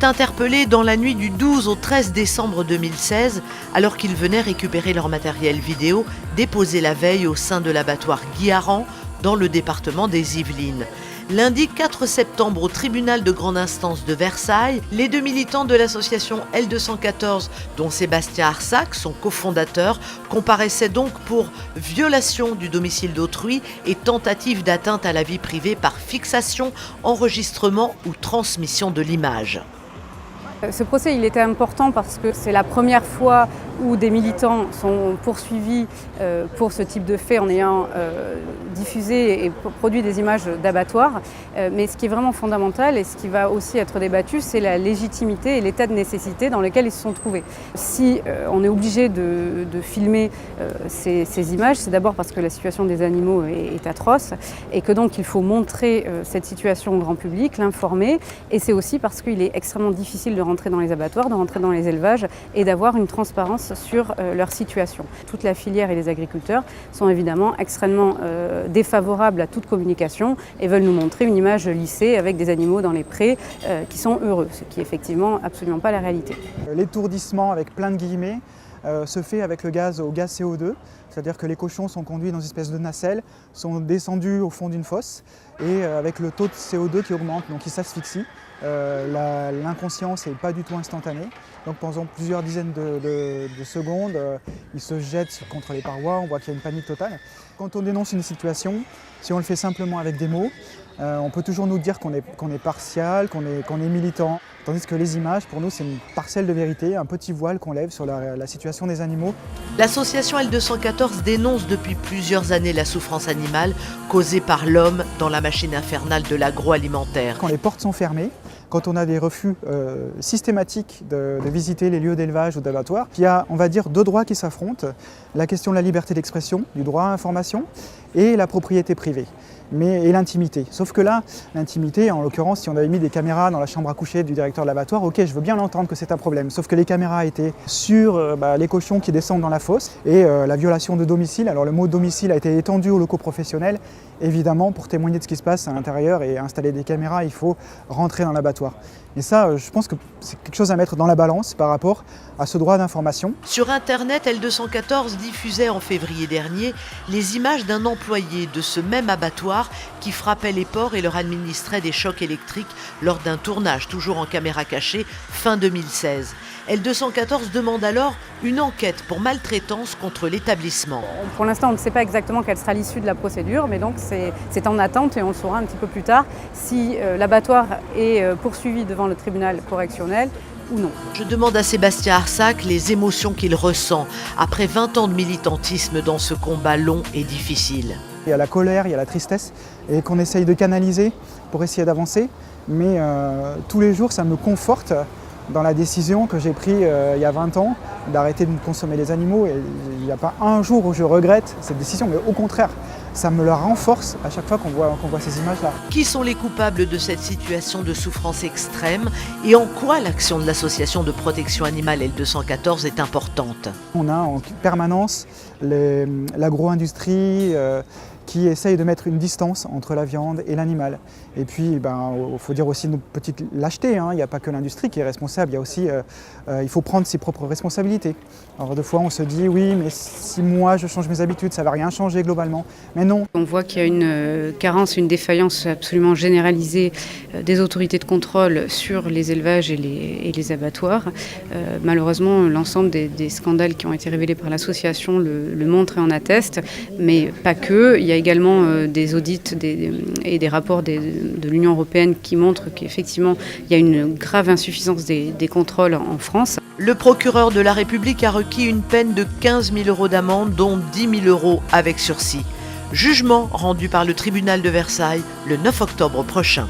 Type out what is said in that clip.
été interpellés dans la nuit du 12 au 13 décembre 2016, alors qu'ils venaient récupérer leur matériel vidéo déposé la veille au sein de l'abattoir Guiharan, dans le département des Yvelines. Lundi 4 septembre, au tribunal de grande instance de Versailles, les deux militants de l'association L214, dont Sébastien Arsac, son cofondateur, comparaissaient donc pour violation du domicile d'autrui et tentative d'atteinte à la vie privée par fixation, enregistrement ou transmission de l'image. Ce procès il était important parce que c'est la première fois où des militants sont poursuivis pour ce type de fait en ayant diffusé et produit des images d'abattoirs. Mais ce qui est vraiment fondamental et ce qui va aussi être débattu, c'est la légitimité et l'état de nécessité dans lequel ils se sont trouvés. Si on est obligé de filmer ces images, c'est d'abord parce que la situation des animaux est atroce et que donc il faut montrer cette situation au grand public, l'informer, et c'est aussi parce qu'il est extrêmement difficile de rentrer dans les abattoirs, de rentrer dans les élevages et d'avoir une transparence sur leur situation. Toute la filière et les agriculteurs sont évidemment extrêmement défavorables à toute communication et veulent nous montrer une image lissée avec des animaux dans les prés qui sont heureux, ce qui est effectivement absolument pas la réalité. L'étourdissement avec plein de guillemets se fait avec le gaz au gaz CO2, c'est-à-dire que les cochons sont conduits dans une espèce de nacelle, sont descendus au fond d'une fosse et avec le taux de CO2 qui augmente, donc ils s'asphyxient. L'inconscience n'est pas du tout instantanée, donc pendant plusieurs dizaines de secondes, ils se jettent contre les parois, on voit qu'il y a une panique totale. Quand on dénonce une situation, si on le fait simplement avec des mots, on peut toujours nous dire qu'on est partial, qu'on est militant, tandis que les images, pour nous, c'est une parcelle de vérité, un petit voile qu'on lève sur la situation des animaux. L'association L214 dénonce depuis plusieurs années la souffrance animale causée par l'homme dans la machine infernale de l'agroalimentaire. Quand les portes sont fermées, quand on a des refus systématiques de visiter les lieux d'élevage ou d'abattoir, il y a, on va dire, deux droits qui s'affrontent, la question de la liberté d'expression, du droit à l'information et la propriété privée. Et l'intimité. Sauf que là, l'intimité, en l'occurrence, si on avait mis des caméras dans la chambre à coucher du directeur de l'abattoir, ok, je veux bien l'entendre que c'est un problème. Sauf que les caméras étaient sur les cochons qui descendent dans la fosse et la violation de domicile. Alors le mot domicile a été étendu aux locaux professionnels. Évidemment, pour témoigner de ce qui se passe à l'intérieur et installer des caméras, il faut rentrer dans l'abattoir. Et ça, je pense que c'est quelque chose à mettre dans la balance par rapport à ce droit d'information. Sur Internet, L214 diffusait en février dernier les images d'un employé de ce même abattoir qui frappait les porcs et leur administrait des chocs électriques lors d'un tournage, toujours en caméra cachée, fin 2016. L214 demande alors une enquête pour maltraitance contre l'établissement. Pour l'instant, on ne sait pas exactement quelle sera l'issue de la procédure, mais donc c'est en attente et on le saura un petit peu plus tard si l'abattoir est poursuivi devant le tribunal correctionnel ou non. Je demande à Sébastien Arsac les émotions qu'il ressent après 20 ans de militantisme dans ce combat long et difficile. Il y a la colère, il y a la tristesse et qu'on essaye de canaliser pour essayer d'avancer, mais tous les jours ça me conforte dans la décision que j'ai prise il y a 20 ans d'arrêter de consommer les animaux. Et il n'y a pas un jour où je regrette cette décision, mais au contraire, ça me la renforce à chaque fois qu'on voit ces images-là. Qui sont les coupables de cette situation de souffrance extrême et en quoi l'action de l'association de protection animale L214 est importante? On a en permanence l'agro-industrie qui essaye de mettre une distance entre la viande et l'animal. Et puis, il faut dire aussi nos petites lâchetés, hein. Il n'y a pas que l'industrie qui est responsable, il y a aussi, il faut prendre ses propres responsabilités. Alors des fois, on se dit, oui, mais si moi je change mes habitudes, ça ne va rien changer globalement. Mais non. On voit qu'il y a une carence, une défaillance absolument généralisée des autorités de contrôle sur les élevages et les abattoirs. Malheureusement, l'ensemble des scandales qui ont été révélés par l'association le montrent et en attestent, mais pas que. Il y a également des audits et des rapports de l'Union européenne qui montrent qu'effectivement, il y a une grave insuffisance des contrôles en France. Le procureur de la République a requis une peine de 15 000 € d'amende, dont 10 000 € avec sursis. Jugement rendu par le tribunal de Versailles le 9 octobre prochain.